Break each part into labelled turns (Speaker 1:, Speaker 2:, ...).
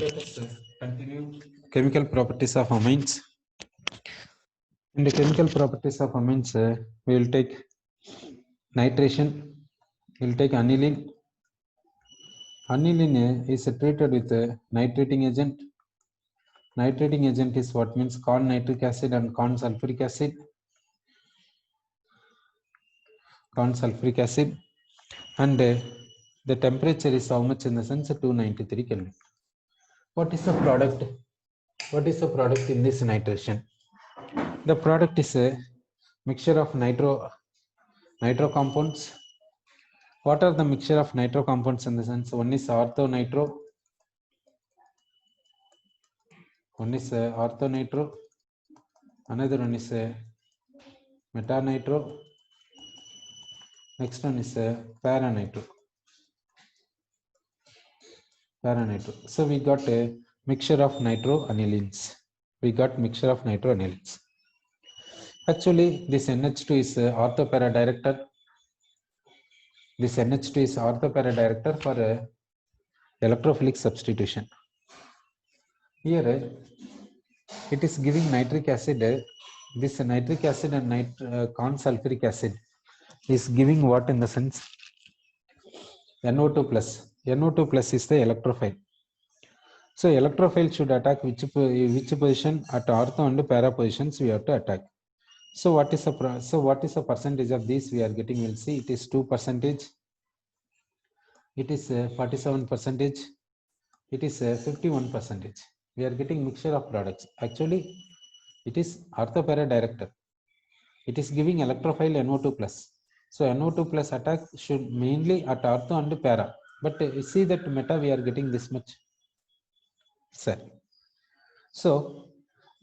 Speaker 1: Let us continue chemical properties of amines. In the chemical properties of amines, we will take nitration, we will take aniline. Aniline is treated with a nitrating agent. Nitrating agent is what means corn nitric acid and corn sulfuric acid. Corn sulfuric acid, and the temperature is how much in the sense 293 Kelvin. What is the product? What is the product in this nitration? The product is a mixture of nitro compounds. What are the mixture of nitro compounds in the sense? One is orthonitro. One is orthonitro. Another one is metanitro. Next one is paranitro. So we got a mixture of nitroanilines. Actually, this NH2 is orthopara director. This NH2 is orthopara director for electrophilic substitution. Here it is giving nitric acid. This nitric acid and corn sulfuric acid is giving what in the sense? NO2 plus. NO2 plus is the electrophile. So electrophile should attack which position at ortho and para positions we have to attack. So what is the percentage of these we are getting? We'll see. It is 2%. It is 47%. It is 51%. We are getting mixture of products. Actually, it is orthopara director. It is giving electrophile NO2 plus. So NO2 plus attack should mainly at ortho and para. But you see that meta we are getting this much. Sir. So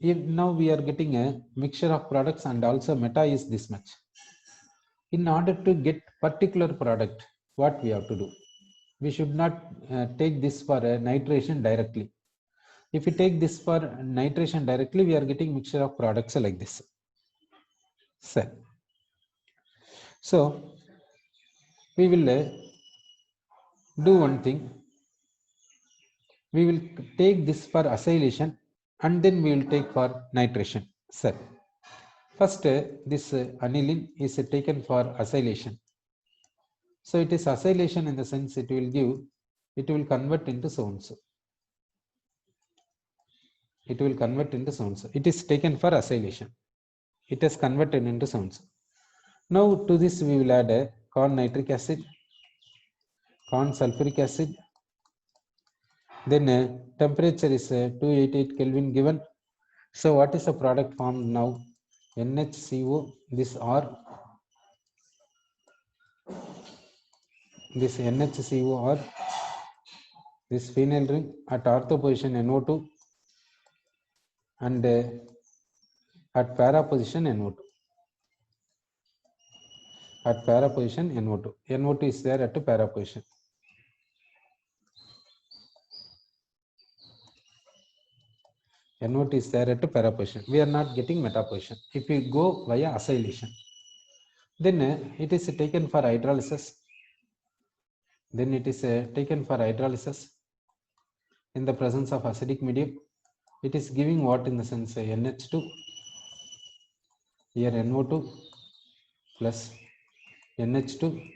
Speaker 1: now we are getting a mixture of products and also meta is this much. In order to get particular product, what we have to do? We should not take this for nitration directly. If we take this for nitration directly, we are getting mixture of products like this. So we will do one thing. We will take this for acylation and then we will take for nitration. First, this aniline is taken for acylation. So it is acylation in the sense it will convert into so and so. It will convert into so and so. It is taken for acylation. It is converted into so and so. Now to this we will add corn nitric acid, corn sulfuric acid. Then temperature is 288 Kelvin given. So what is the product formed now? NHCO, this R, this NHCO or this phenyl ring at ortho position NO2 and at para position NO2. At para position NO2. NO2 is there at para position. NO2 is there at para position. We are not getting meta position. If we go via acylation, then it is taken for hydrolysis. Then it is taken for hydrolysis in the presence of acidic medium. It is giving what in the sense NH2, here NO2 plus NH2,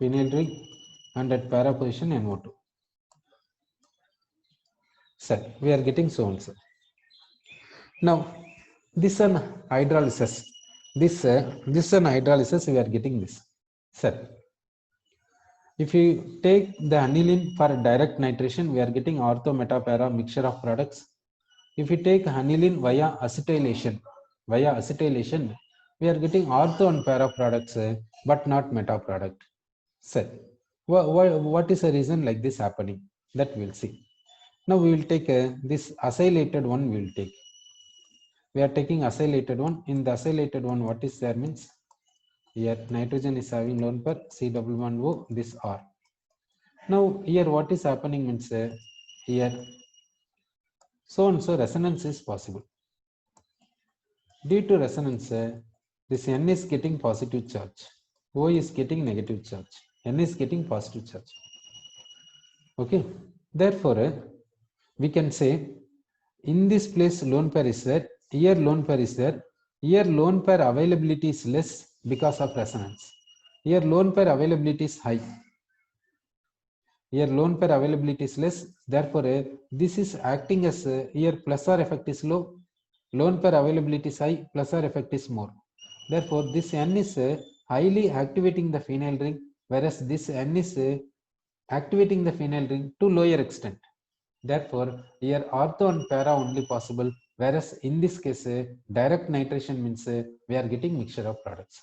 Speaker 1: phenyl ring, and at para position NO2. We are getting so and so. Now this an hydrolysis. This an hydrolysis we are getting this. If you take the aniline for direct nitration, we are getting ortho meta para mixture of products. If you take aniline via acetylation, we are getting ortho and para products, but not meta product. What is the reason like this happening? That we'll see. Now we will take this acylated one. We will take. We are taking acylated one. In the acylated one, what is there means? Here nitrogen is having lone pair C11O, this R. Now here what is happening means here so and so resonance is possible. Due to resonance, this N is getting positive charge, O is getting negative charge, N is getting positive charge. Okay, therefore we can say in this place lone pair is there, here lone pair is there, here lone pair availability is less because of resonance. Here lone pair availability is high. Here lone pair availability is less, therefore this is acting as here plus or effect is low, lone pair availability is high, plus or effect is more. Therefore this N is highly activating the phenyl ring, whereas this N is activating the phenyl ring to lower extent. Therefore here ortho and para only possible, whereas in this case direct nitration means we are getting mixture of products.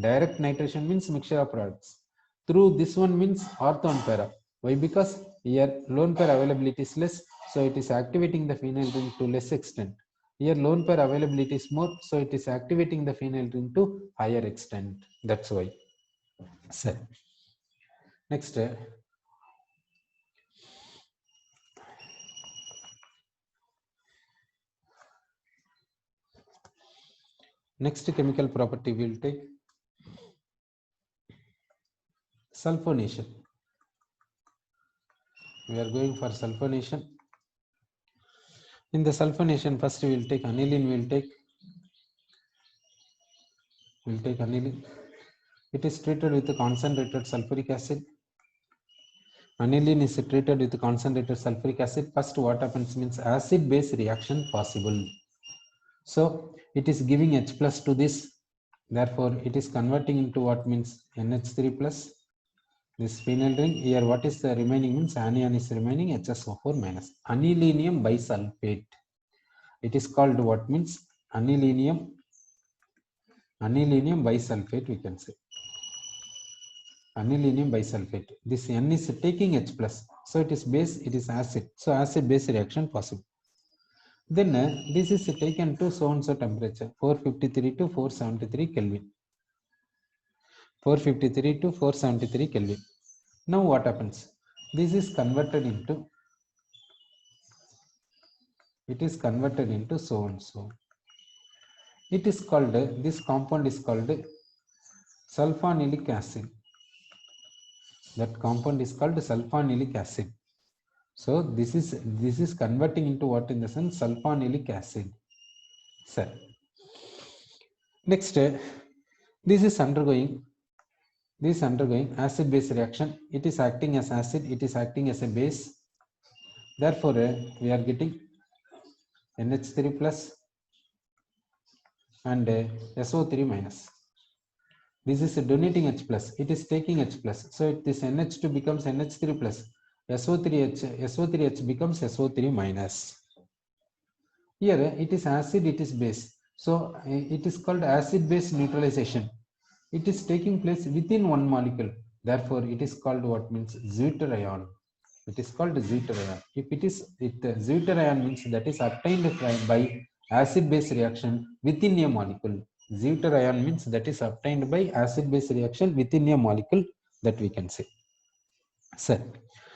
Speaker 1: Direct nitration means mixture of products. Through this one means ortho and para. Why? Because here lone pair availability is less, so it is activating the phenyl ring to less extent. Here lone pair availability is more, so it is activating the phenyl ring to higher extent. That's why. So next, next chemical property we will take sulfonation. We are going for sulfonation. In the sulfonation, first we will take aniline. We will take aniline. It is treated with concentrated sulfuric acid. Aniline is treated with concentrated sulfuric acid. First, what happens means acid-base reaction possible. So it is giving H plus to this. Therefore, it is converting into what means NH3 plus. This phenyl ring here, what is the remaining means anion is remaining HSO4 minus. Anilinium bisulfate. It is called what means anilinium bisulfate, we can say. Anilinium bisulfate. This N is taking H plus. So it is base, it is acid. So acid base reaction possible. Then this is taken to so and so temperature 453 to 473 Kelvin. 453 to 473 Kelvin. Now what happens? This is converted into, it is converted into so and so. It is called, this compound is called sulfonilic acid. That compound is called sulfonilic acid. So this is converting into what in the sense sulfonilic acid. Sir. Next, this is undergoing acid base reaction. It is acting as acid, it is acting as a base. Therefore, we are getting NH3 plus and SO3 minus. This is donating H plus, it is taking H plus. So this NH2 becomes NH3 plus. SO3H becomes SO3 minus. Here it is acid, it is base. So it is called acid base neutralization. It is taking place within one molecule. Therefore, it is called what means zwitterion. It is called zwitterion. If it is zwitterion means that is obtained by acid base reaction within a molecule. Zwitterion means that is obtained by acid base reaction within a molecule, that we can say.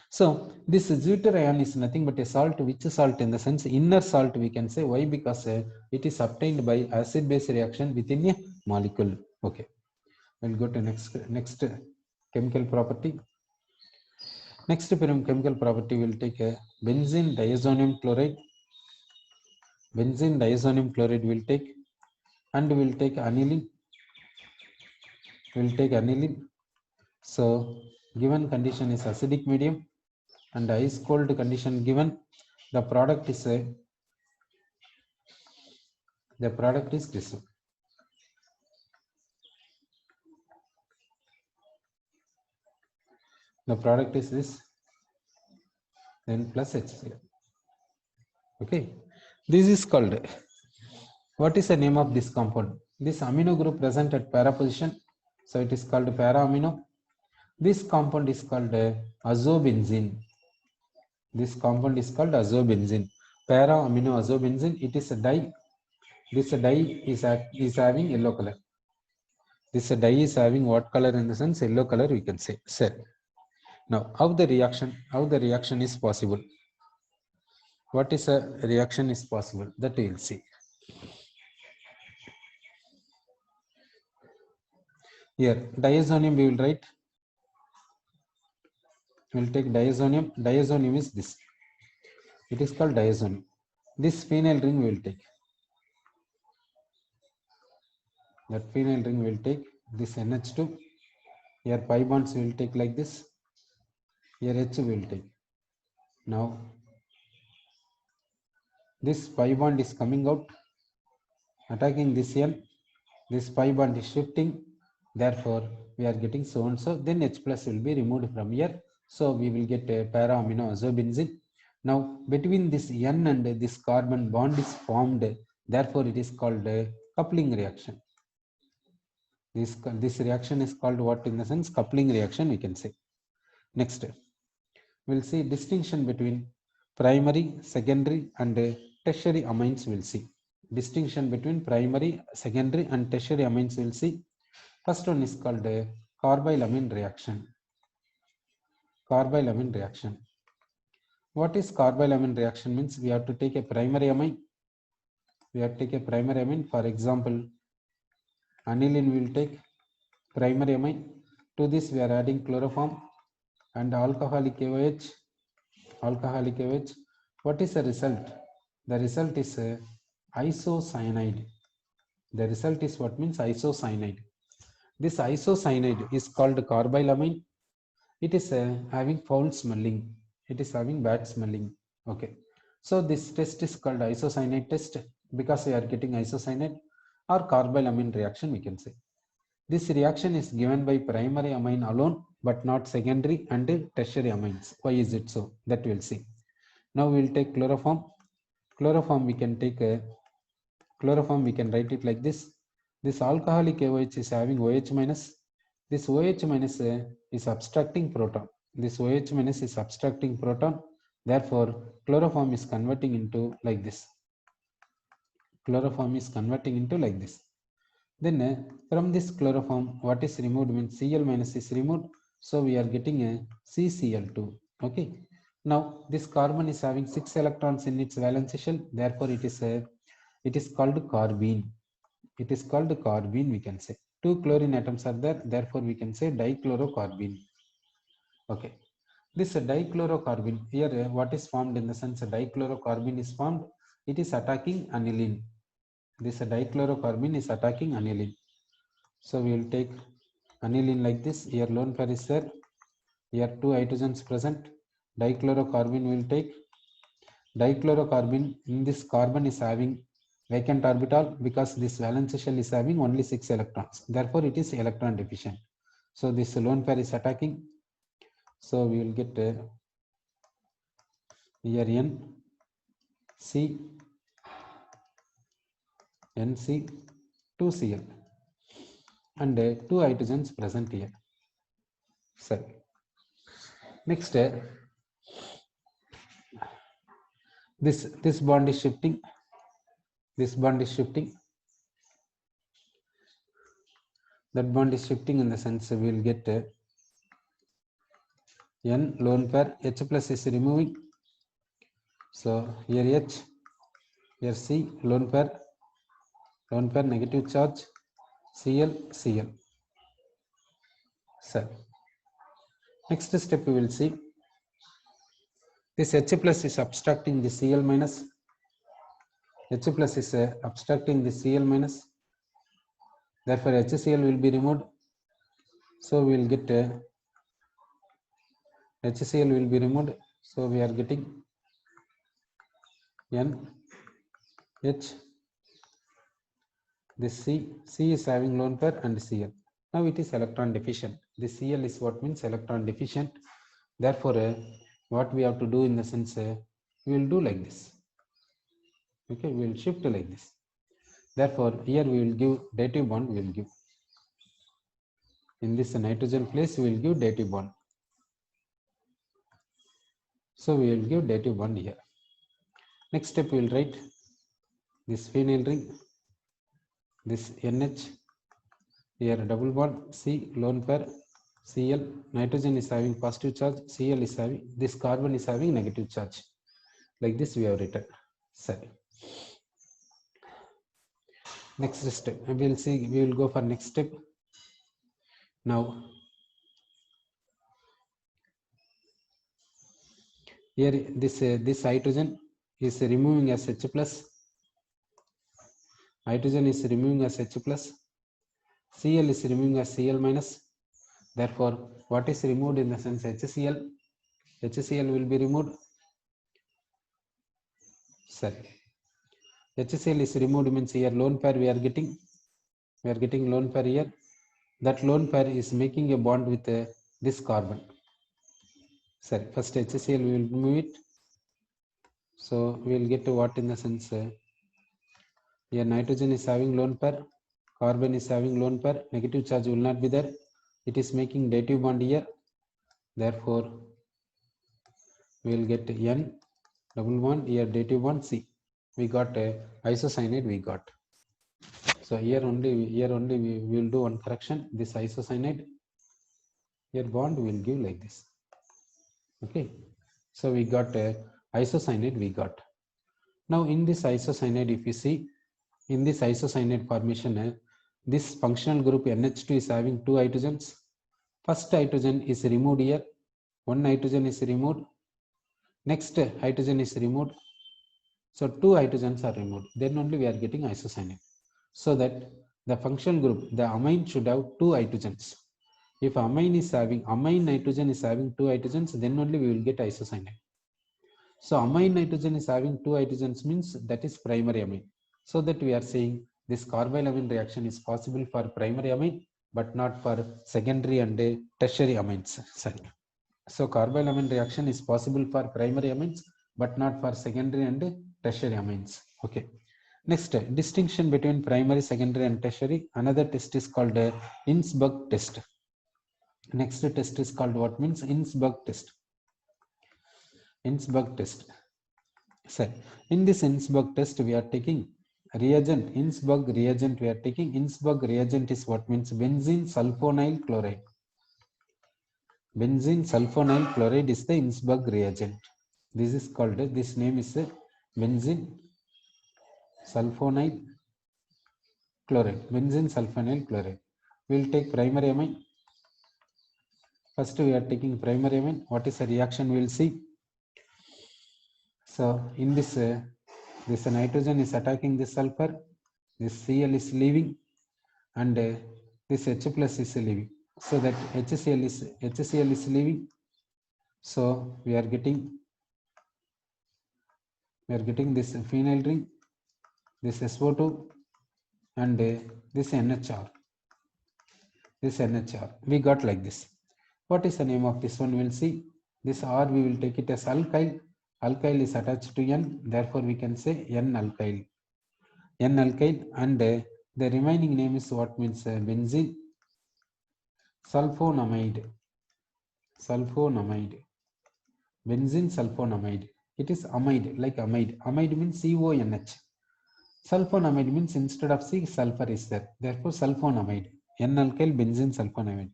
Speaker 1: So this zwitterion is nothing but a salt. Which salt? In the sense inner salt, we can say. Why? Because it is obtained by acid base reaction within a molecule. Okay, we'll go to next chemical property. Next chemical property will take a benzene diazonium chloride. Benzene diazonium chloride will take, and will take aniline. Will take aniline. So given condition is acidic medium and ice cold condition given. The product is this one. The product is this, then plus HCl. Okay, this is called, what is the name of this compound? This amino group present at para position, so it is called para amino. This compound is called azobenzene. This compound is called azobenzene. Para amino azobenzene. It is a dye. This dye is having yellow color. This dye is having what color? In the sense yellow color, we can say. Sir. Now, how the reaction is possible? What is a reaction is possible? That we will see. Here, diazonium we will write. We will take diazonium. Diazonium is this. It is called diazonic. This phenyl ring will take. That phenyl ring will take this NH2. Here pi bonds will take like this. Here H will take. Now this pi bond is coming out, attacking this N. This pi bond is shifting. Therefore, we are getting so and so. Then H plus will be removed from here. So we will get a para amino azobenzene. Now between this N and this carbon bond is formed. Therefore, it is called a coupling reaction. This reaction is called what in the sense? Coupling reaction, we can say. Next, we'll see distinction between primary, secondary and tertiary amines. We'll see distinction between primary, secondary and tertiary amines. We'll see. First one is called a carbylamine reaction. Carbylamine reaction. What is carbylamine reaction means? We have to take a primary amine. We have to take a primary amine. For example, aniline will take primary amine. To this we are adding chloroform and alcoholic OH. Alcoholic OH. What is the result? The result is isocyanide. The result is what means? Isocyanide. This isocyanide is called carbylamine. It is having foul smelling. It is having bad smelling. Okay. So this test is called isocyanide test because we are getting isocyanide or carbylamine reaction, we can say. This reaction is given by primary amine alone, but not secondary and tertiary amines. Why is it so? That we'll see. Now we will take chloroform. Chloroform we can take a chloroform. We can write it like this. This alcoholic OH is having OH minus. This OH minus is subtracting proton. This OH minus is subtracting proton. Therefore, chloroform is converting into like this. Chloroform is converting into like this. Then from this chloroform, what is removed means Cl minus is removed. So we are getting a CCl2. Okay. Now this carbon is having 6 electrons in its valence shell. Therefore, it is called carbene. It is called carbene, we can say. 2 chlorine atoms are there. Therefore, we can say dichlorocarbene. Okay. This dichlorocarbene here, what is formed in the sense dichlorocarbene is formed. It is attacking aniline. This dichlorocarbene is attacking aniline. So we will take aniline like this. Here lone pair is there. Here 2 hydrogens present. Dichlorocarbene will take. Dichlorocarbene in this carbon is having vacant orbital because this valence shell is having only 6 electrons. Therefore, it is electron deficient. So this lone pair is attacking. So we will get here N, C, NC, 2Cl and 2 hydrogens present here. So next, this bond is shifting. This bond is shifting. That bond is shifting in the sense we will get N lone pair, H plus is removing. So here H, here C lone pair negative charge, Cl, Cl. So next step we will see. This H plus is obstructing the Cl minus. H plus is obstructing the Cl minus. Therefore, HCl will be removed. So we will get HCl will be removed. So we are getting N, H. This C is having lone pair and Cl. Now it is electron deficient. This Cl is what means electron deficient. Therefore, what we have to do in the sense, we will do like this. Okay, we will shift like this. Therefore, here we will give dative bond. We will give in this nitrogen place. We will give dative bond. So we will give dative bond here. Next step we will write this phenyl ring. This NH here double bond, C lone pair, Cl. Nitrogen is having positive charge. Cl is having, this carbon is having negative charge. Like this we have written. Sorry. Next step we will see. We will go for next step. Now Here this hydrogen is removing as H plus. Hydrogen is removing as H plus. Cl is removing as Cl minus. Therefore, what is removed in the sense HCl? HCl will be removed. Sorry. HCl is removed means here lone pair we are getting. We are getting lone pair here. That lone pair is making a bond with this carbon. Sorry, first HCl we will remove it. So we will get to what in the sense here nitrogen is having lone pair, carbon is having lone pair, negative charge will not be there. It is making dative bond here. Therefore, we will get N double bond here dative bond C. We got a isocyanide we got. So here only we will do one correction. This isocyanide here bond will give like this. Okay, so we got a isocyanide we got. Now in this isocyanide, if you see in this isocyanide formation, this functional group NH2 is having 2 hydrogens. First hydrogen is removed here, one hydrogen is removed, next hydrogen is removed. So 2 hydrogens are removed, then only we are getting isocyanide. So that the functional group, the amine should have 2 hydrogens. If amine nitrogen is having 2 hydrogens, then only we will get isocyanide. So amine nitrogen is having 2 hydrogens means that is primary amine. So that we are saying this carbylamine reaction is possible for primary amine, but not for secondary and tertiary amines. Sorry. So carbylamine reaction is possible for primary amines, but not for secondary and tertiary amines. Okay. Next, distinction between primary, secondary, and tertiary. Another test is called Innsbruck test. Next test is called what means Innsbruck test. Innsbruck test. So in this Innsbruck test, we are taking reagent. Innsbruck reagent we are taking. Innsbruck reagent is what means benzene sulfonyl chloride. Benzene sulfonyl chloride is the Innsbruck reagent. This is called, this name is benzene sulfonyl chloride. Benzene sulfonyl chloride. We will take primary amine. First we are taking primary amine. What is the reaction we will see. So in this, this nitrogen is attacking this sulfur. This Cl is leaving, and this H plus is leaving. So that HCl is leaving. So we are getting this phenyl ring, this SO2, and this NHR. This NHR we got like this. What is the name of this one? We'll see. This R we will take it as alkyl. Alkyl is attached to N, therefore we can say N-alkyl. N-alkyl, and the remaining name is what means benzene sulfonamide. Sulfonamide. Benzene sulfonamide. It is amide, like amide. Amide means CONH. Sulfonamide means instead of C, sulfur is there. Therefore, sulfonamide. N-alkyl benzene sulfonamide.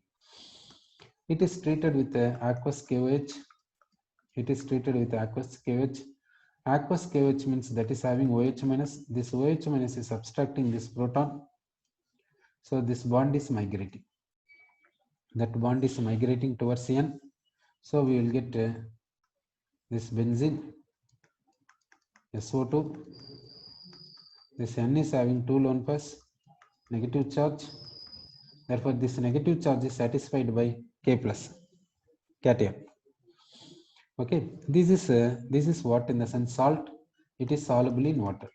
Speaker 1: It is treated with aqueous KOH. It is treated with aqueous KOH. Aqueous KOH means that is having OH minus. This OH minus is subtracting this proton. So this bond is migrating. That bond is migrating towards N. So we will get this benzene SO2. This N is having 2 lone pairs, negative charge. Therefore, this negative charge is satisfied by K plus cation. Okay, this is what in the sense salt. It is soluble in water.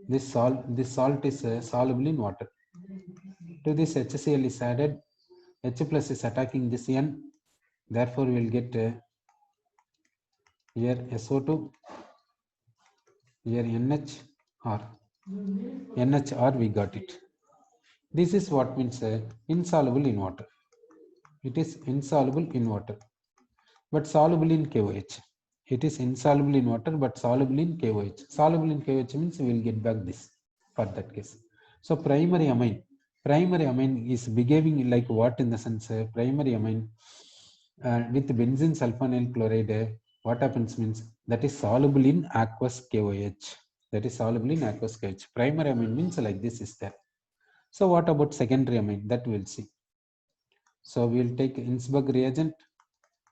Speaker 1: This salt is soluble in water. To this HCl is added. H plus is attacking this N. Therefore, we will get here SO2. Here NHR. NHR we got it. This is what means insoluble in water. It is insoluble in water, but soluble in KOH. It is insoluble in water, but soluble in KOH. Soluble in KOH means we will get back this for that case. So primary amine is behaving like what in the sense primary amine with benzene sulfonyl chloride. What happens means that is soluble in aqueous KOH. That is soluble in aqueous KOH. Primary amine means like this is there. So what about secondary amine? That we'll see. So we will take Innsbruck reagent,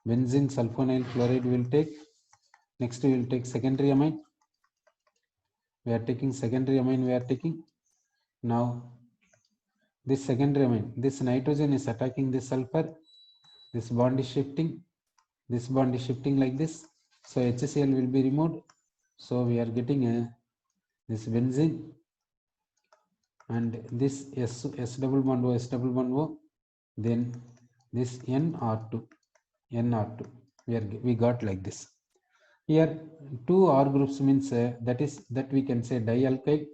Speaker 1: benzene sulfonyl chloride we will take. Next we will take secondary amine. We are taking secondary amine. We are taking now this secondary amine. This nitrogen is attacking this sulfur. This bond is shifting. This bond is shifting like this. So HCl will be removed. So we are getting this benzene and this S double bond O, S double bond O. Then this NR2. We got like this. Here two R groups means that we can say dialkyl.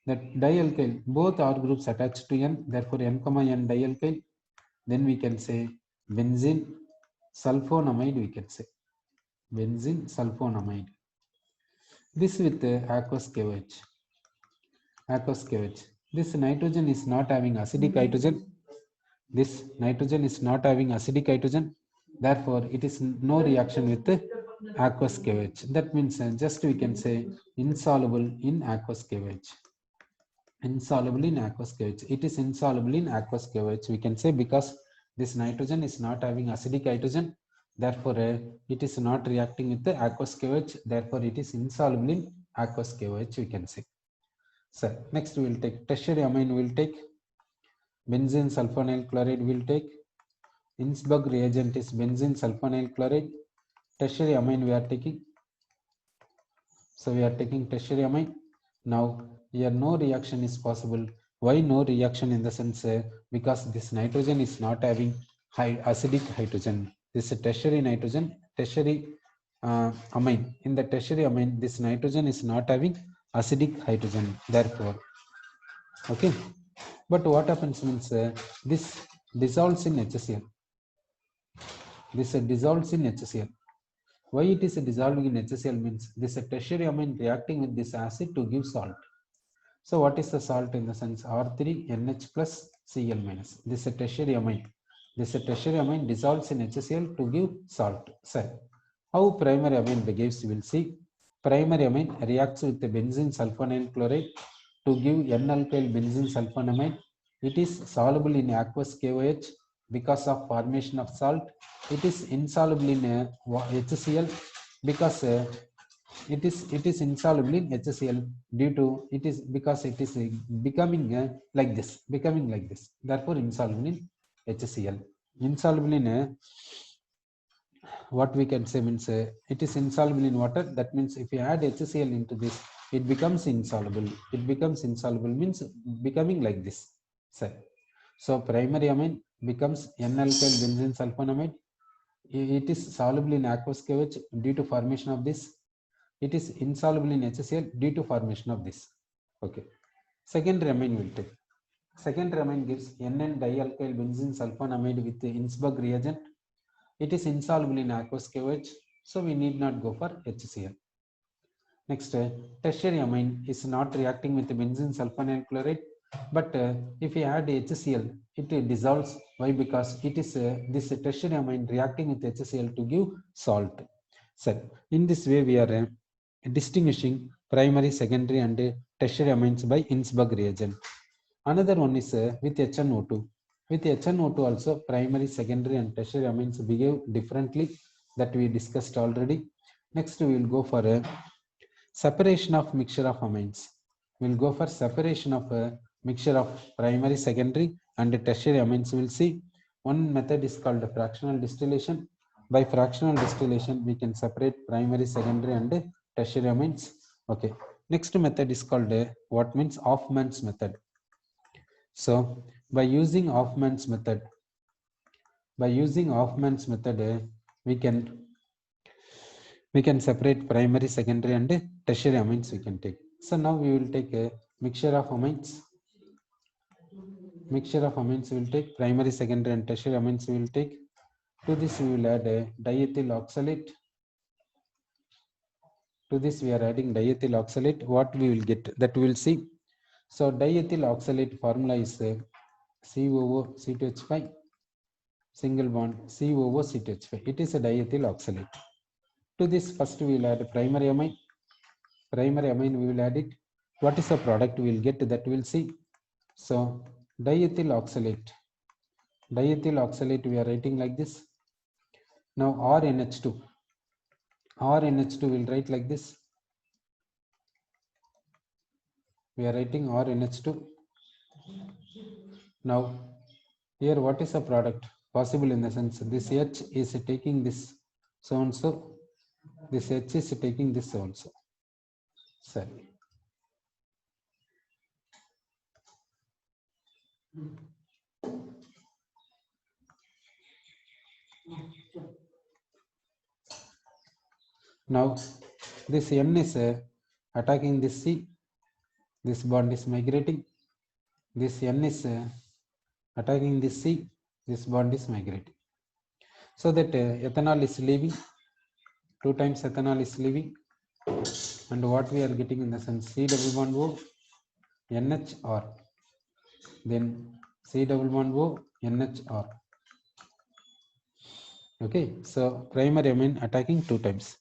Speaker 1: That dialkyl, both R groups attached to N, therefore N comma N dialkyl. Then we can say benzene sulfonamide, we can say benzene sulfonamide. This with aqueous KOH. Aqueous KOH. This nitrogen is not having acidic hydrogen. This nitrogen is not having acidic hydrogen. Therefore, it is no reaction with the aqueous KOH. That means just we can say insoluble in aqueous KOH. Insoluble in aqueous KOH. It is insoluble in aqueous KOH. We can say because this nitrogen is not having acidic hydrogen. Therefore, it is not reacting with the aqueous KOH. Therefore, it is insoluble in aqueous KOH. We can say. So next we will take tertiary amine. We will take benzene sulfonyl chloride. We will take Innsbruck reagent is benzene sulfonyl chloride. Tertiary amine we are taking. So we are taking tertiary amine. Now here no reaction is possible. Why no reaction? In the sense because this nitrogen is not having acidic hydrogen. This is tertiary nitrogen, tertiary amine. In the tertiary amine, this nitrogen is not having acidic hydrogen. Therefore, okay. But what happens means this dissolves in HCl. This dissolves in HCl. Why it is dissolving in HCl means this tertiary amine reacting with this acid to give salt. So what is the salt? In the sense R3NH plus Cl minus. This tertiary amine. This tertiary amine dissolves in HCl to give salt. So how primary amine behaves? We will see. Primary amine reacts with the benzene sulfonyl chloride to give N-alkyl benzene sulfonamide. It is soluble in aqueous KOH because of formation of salt. It is insoluble in HCl because it is insoluble in HCl due to it is because it is becoming like this. Therefore, insoluble in HCl. Insoluble in what we can say means it is insoluble in water. That means if you add HCl into this, it becomes insoluble. It becomes insoluble means becoming like this. So primary amine becomes N-alkyl benzene sulfonamide. It is soluble in aqueous KOH due to formation of this. It is insoluble in HCl due to formation of this. Okay. Secondary amine will take. Secondary amine gives NN dialkyl benzene sulfonamide with the Innsbruck reagent. It is insoluble in aqueous KOH, so we need not go for HCl. Next, tertiary amine is not reacting with the benzene sulfonyl chloride, but if you add HCl, it dissolves. Why? Because it is this tertiary amine reacting with HCl to give salt. So, in this way, we are distinguishing primary, secondary, and tertiary amines by Innsbruck reagent. Another one is with HNO2. With HNO2 also primary, secondary and tertiary amines behave differently, that we discussed already. Next we will go for a separation of mixture of amines. We will go for separation of a mixture of primary, secondary and tertiary amines. We will see one method is called fractional distillation. By fractional distillation we can separate primary, secondary and tertiary amines. Okay. Next method is called what means Hoffman's method. So by using Hoffman's method, we can separate primary, secondary and tertiary amines we can take. So now we will take a mixture of amines. Mixture of amines we will take primary, secondary and tertiary amines we will take. To this we will add a diethyl oxalate. To this we are adding diethyl oxalate. What we will get, that we will see. So diethyl oxalate formula is COO C2H5 single bond COO C2H5. It is a diethyl oxalate. To this first we will add primary amine. Primary amine we will add it. What is the product we will get, that we will see. So diethyl oxalate. Diethyl oxalate we are writing like this. Now RNH2. RNH2 will write like this. We are writing RNH2. Now, here what is the product? Possible in the sense this H is taking this so and so. This H is taking this so and so. Sorry. Now, this N is attacking this C. This bond is migrating. This N is attacking this C. This bond is migrating. So that ethanol is leaving. 2 times ethanol is leaving. And what we are getting in the sense C double bond O, NHR. Then C double bond O, NHR. Okay, so primary amine attacking 2 times.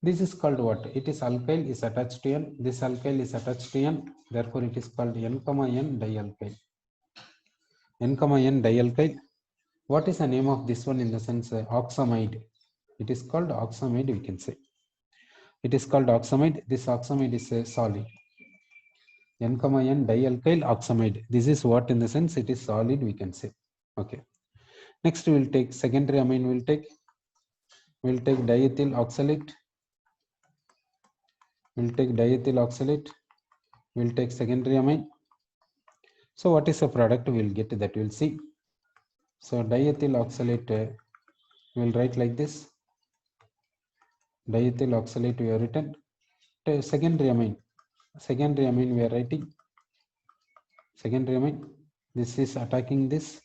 Speaker 1: This is called what? It is alkyl is attached to N. This alkyl is attached to N. Therefore, it is called N, N dialkyl. N, N dialkyl. What is the name of this one in the sense oxamide? It is called oxamide, we can say. It is called oxamide. This oxamide is a solid. N, N dialkyl oxamide. This is what in the sense it is solid, we can say. Okay. Next, we will take secondary amine. We'll take diethyl oxalate. We'll take diethyl oxalate. We'll take secondary amine. So what is the product? We'll get that. We'll see. So diethyl oxalate, we'll write like this. Diethyl oxalate we have written. Secondary amine. Secondary amine we are writing. Secondary amine. This is attacking this.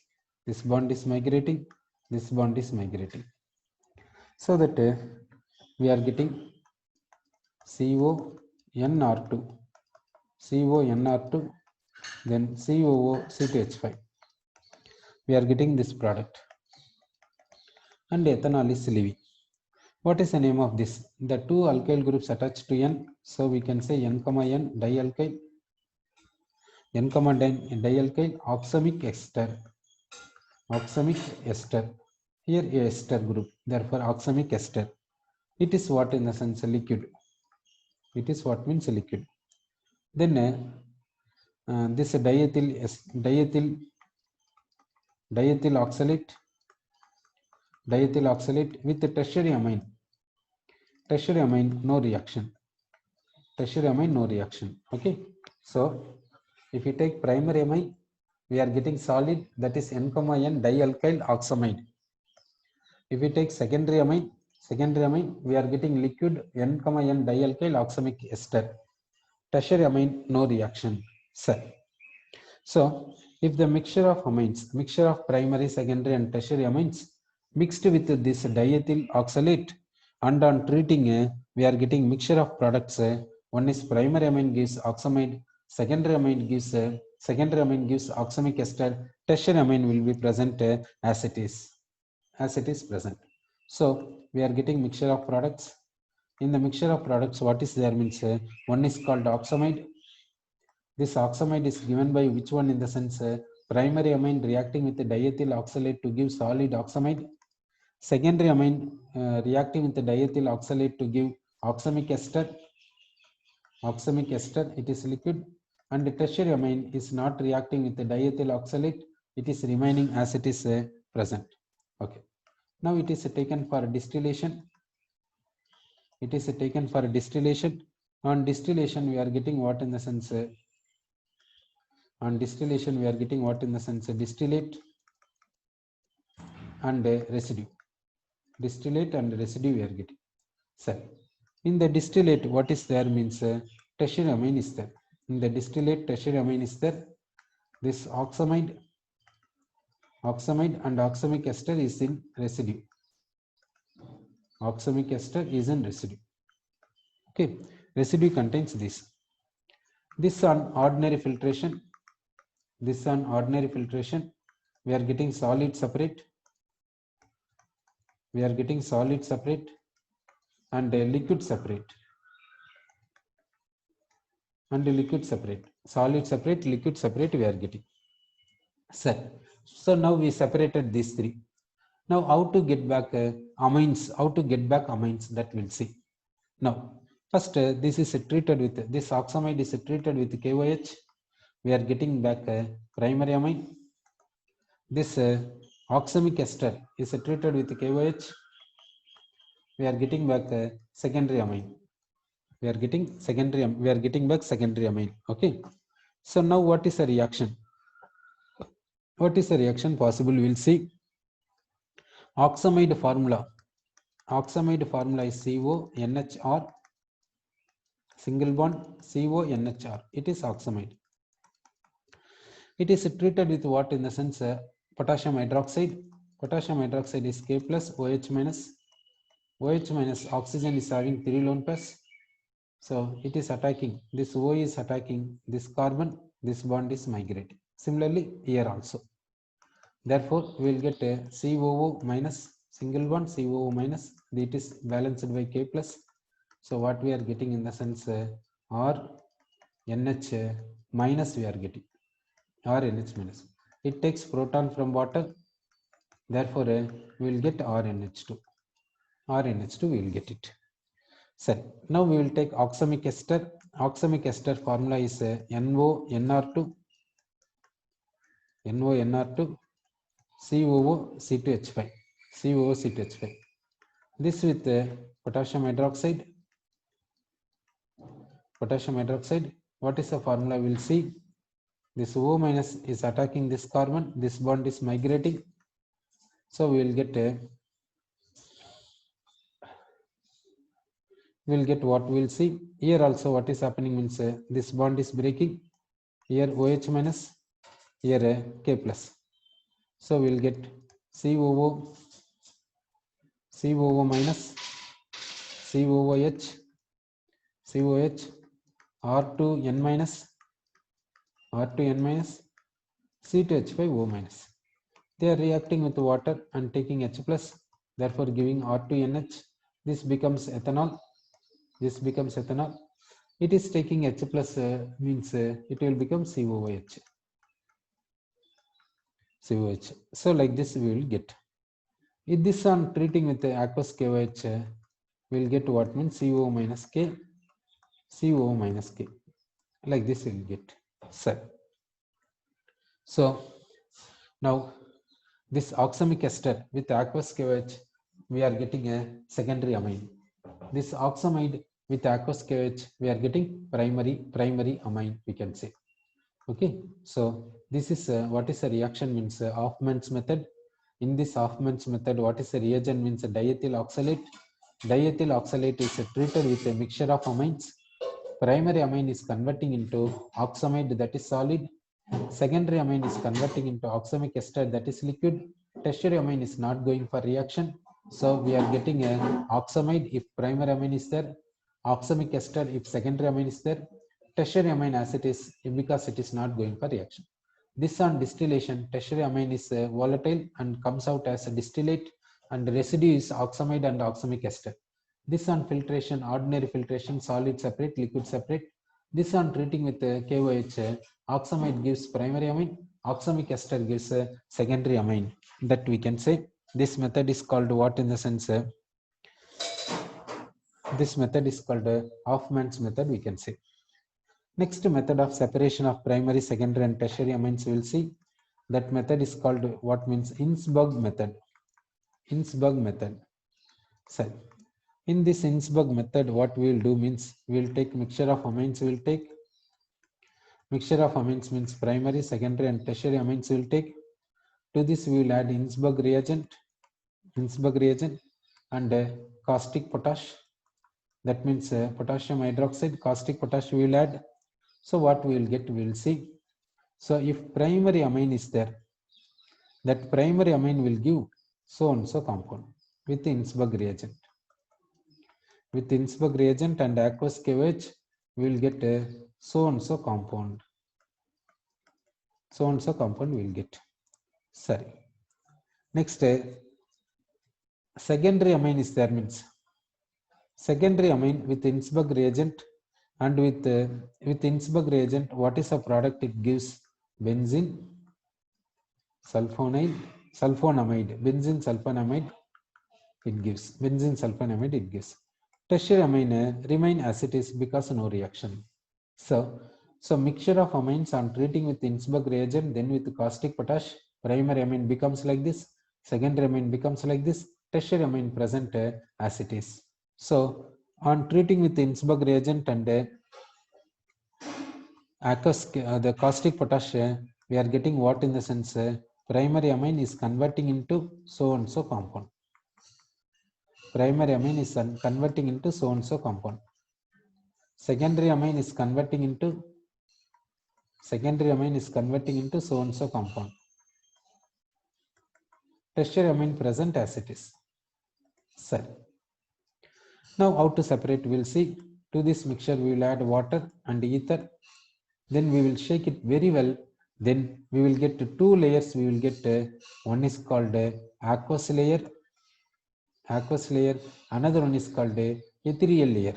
Speaker 1: This bond is migrating. This bond is migrating. So that we are getting CONR2. CONR2. Then COO C2H5. We are getting this product. And ethanol is leaving. What is the name of this? The 2 alkyl groups attached to N. So we can say N, N dialkyl. N, dialkyl oxamic ester. Oxamic ester. Here a ester group. Therefore oxamic ester. It is what in the sense liquid. It is what means liquid. Then this diethyl oxalate. Diethyl oxalate with the tertiary amine. Tertiary amine, no reaction. Tertiary amine, no reaction. Okay. So if you take primary amine, we are getting solid, that is N, N dialkyl oxamide. If we take secondary amine, we are getting liquid N, N dialkyl oxamic ester. Tertiary amine, no reaction. So if the mixture of amines, mixture of primary, secondary and tertiary amines mixed with this diethyl oxalate, and on treating we are getting mixture of products. One is primary amine gives oxamide, secondary amine gives oxamic ester, tertiary amine will be present as it is present. So we are getting mixture of products. In the mixture of products, what is there means one is called oxamide. This oxamide is given by which one in the sense primary amine reacting with the diethyl oxalate to give solid oxamide. Secondary amine reacting with the diethyl oxalate to give oxamic ester. Oxamic ester, it is liquid. And the tertiary amine is not reacting with the diethyl oxalate. It is remaining as it is present. Okay. Now it is taken for distillation. It is taken for distillation. On distillation, we are getting what in the sense on distillation, we are getting what in the sense distillate and residue. Distillate and residue we are getting. So in the distillate, what is there means tertiary amine is there. In the distillate, tertiary amine is there. This oxamide and oxamic ester is in residue. Oxamic ester is in residue. Okay, residue contains this. This on ordinary filtration. This on ordinary filtration, we are getting solid separate. We are getting solid separate and liquid separate. And liquid separate. Solid separate, liquid separate we are getting. So now we separated these three. Now, how to get back amines? How to get back amines? That we'll see. Now, first this is treated with this oxamide is treated with KOH. We are getting back primary amine. This oxamic ester is treated with KOH. We are getting back secondary amine. We are getting secondary. We are getting back secondary amine. Okay. So now, what is the reaction? What is the reaction possible? We'll see. Oxamide formula. Oxamide formula is CONHR, single bond CONHR. It is oxamide. It is treated with what in the sense potassium hydroxide. Potassium hydroxide is K plus OH minus. OH minus oxygen is having 3 lone plus. So it is attacking. This O is attacking this carbon. This bond is migrating. Similarly, here also. Therefore, we will get a COO minus single bond COO minus. It is balanced by K plus. So what we are getting in the sense R NH minus we are getting. R NH minus. It takes proton from water. Therefore, we will get RNH2. RNH2 we will get it. So now we will take oxamic ester. Oxamic ester formula is NONR2. NONR2 COO C2H5. COO C2H5. This with potassium hydroxide. Potassium hydroxide. What is the formula? We will see. This O minus is attacking this carbon. This bond is migrating. So we will get what we will see. Here also what is happening means this bond is breaking. Here OH minus. Here K plus. So we will get COO minus COOH R2N minus C2H5O minus. They are reacting with water and taking H plus, therefore giving R2NH. This becomes ethanol. This becomes ethanol. It is taking H plus means it will become COOH. COH. So like this we will get. If this on treating with the aqueous KOH, we will get what means CO minus K, CO minus K. Like this we will get. So now this oxamic ester with aqueous KOH, we are getting a secondary amine. This oxamide with aqueous KOH, we are getting primary amine, we can say. Okay, so this is what is the reaction means Hofmann's method. In this Hofmann's method, what is the reagent means diethyl oxalate. Diethyl oxalate is treated with a mixture of amines. Primary amine is converting into oxamide, that is solid. Secondary amine is converting into oxamic ester, that is liquid. Tertiary amine is not going for reaction. So we are getting an oxamide if primary amine is there, oxamic ester if secondary amine is there, tertiary amine as it is because it is not going for reaction. This on distillation, tertiary amine is volatile and comes out as a distillate, and the residue is oxamide and oxamic ester. This on filtration, ordinary filtration, solid separate, liquid separate. This on treating with KOH, oxamide gives primary amine, oxamic ester gives secondary amine. That we can say. This method is called what in the sense? This method is called Hofmann's method, we can say. Next method of separation of primary, secondary and tertiary amines we will see. That method is called what means Innsbruck method. Innsbruck method. So in this Innsbruck method, what we will do means we will take mixture of amines. We will take mixture of amines means primary, secondary and tertiary amines we will take. To this we will add Innsbruck reagent and caustic potash. That means potassium hydroxide, caustic potash we will add. So what we will get, we will see. So if primary amine is there, that primary amine will give so and so compound with Innsbruck reagent. With Innsbruck reagent and aqueous KOH, we will get a so and so compound. So and so compound we will get. Sorry. Next, secondary amine is there means secondary amine with Innsbruck reagent and with Innsbruck reagent, what is the product? It gives benzene, sulfonyl, sulfonamide, benzene sulfonamide, it gives benzene sulfonamide, it gives. Tertiary amine remain as it is because no reaction. So mixture of amines on treating with Innsbruck reagent, then with caustic potash, primary amine becomes like this, secondary amine becomes like this, tertiary amine present as it is. So on treating with Innsbruck reagent and the caustic potash, we are getting what in the sense primary amine is converting into so and so compound. Primary amine is converting into so and so compound. Secondary amine is converting into so and so compound. Tertiary amine present as it is. Sorry. Now how to separate, we will see. To this mixture we will add water and ether. Then we will shake it very well. Then we will get two layers. We will get one is called aqueous layer. Another one is called ethereal layer.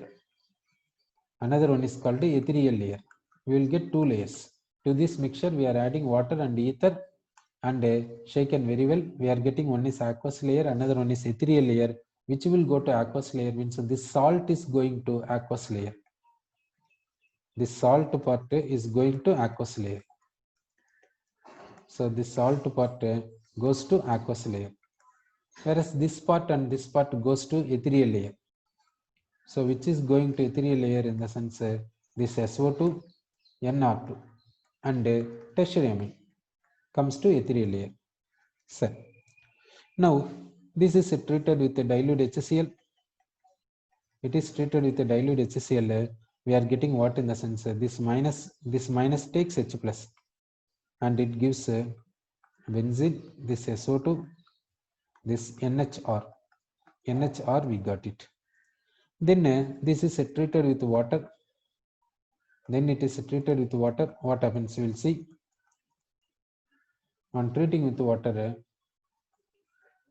Speaker 1: We will get two layers. To this mixture we are adding water and ether and shaken very well. We are getting one is aqueous layer, another one is ethereal layer, which will go to aqueous layer. Means this salt is going to aqueous layer. This salt part is going to aqueous layer. So this salt part goes to aqueous layer, whereas this part and this part goes to ethereal layer. So which is going to ethereal layer in the sense this SO2, NR2 and tertiary amine comes to ethereal layer. So now this is treated with a dilute HCl. It is treated with a dilute HCl. We are getting what in the sense this minus takes H plus and it gives benzene, this SO2, this NHR we got it. Then this is treated with water. What happens, we will see. On treating with water,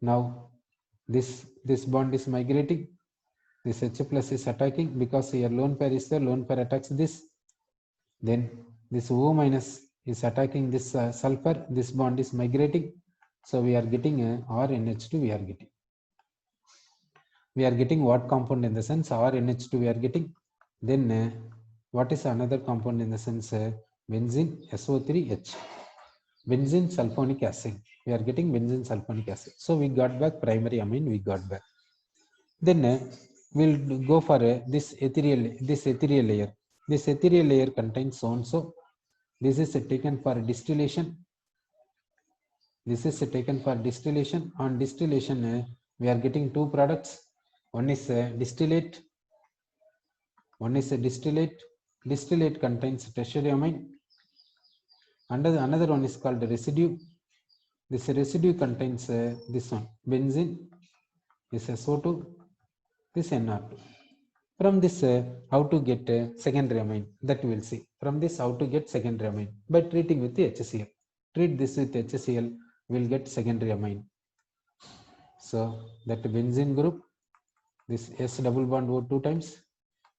Speaker 1: now this bond is migrating. This H plus is attacking because here lone pair is there. Lone pair attacks this. Then this O minus is attacking this sulfur. This bond is migrating. So we are getting RNH2. We are getting what compound in the sense RNH2 we are getting. Then what is another compound in the sense benzene SO3H. Benzene sulfonic acid. We are getting benzene sulfonic acid. So we got back primary amine. Then we'll go for this ethereal layer. This ethereal layer contains so and so. This is taken for distillation. On distillation, we are getting two products. One is distillate. Distillate contains tertiary amine. Another one is called residue. This residue contains this one, benzene, this SO2, this NR2. From this, how to get secondary amine, that we will see. From this, how to get secondary amine by treating with the HCl. Treat this with HCl, we will get secondary amine. So that benzene group, this S double bond O2 times,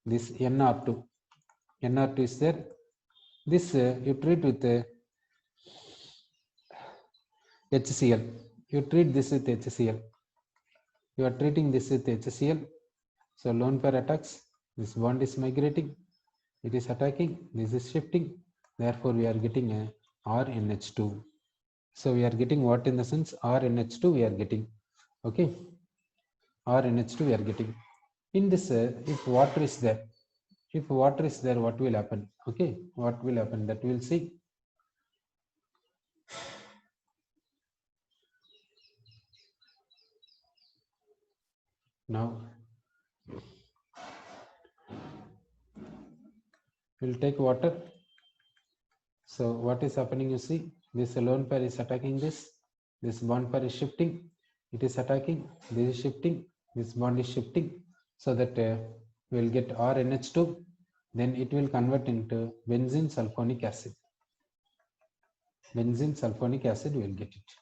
Speaker 1: this NR2 is there. This you treat with HCl. You treat this with HCl. You are treating this with HCl. So lone pair attacks. This bond is migrating. It is attacking. This is shifting. Therefore, we are getting a RNH2. So we are getting what in the sense RNH2 we are getting. Okay. RNH2 we are getting. In this, if water is there, what will happen? Okay. What will happen? That we will see. Now we'll take water. So what is happening, you see, this lone pair is attacking this bond pair is shifting, it is attacking, this is shifting, this bond is shifting, so that we will get RNH2, then it will convert into benzene sulfonic acid. We will get it.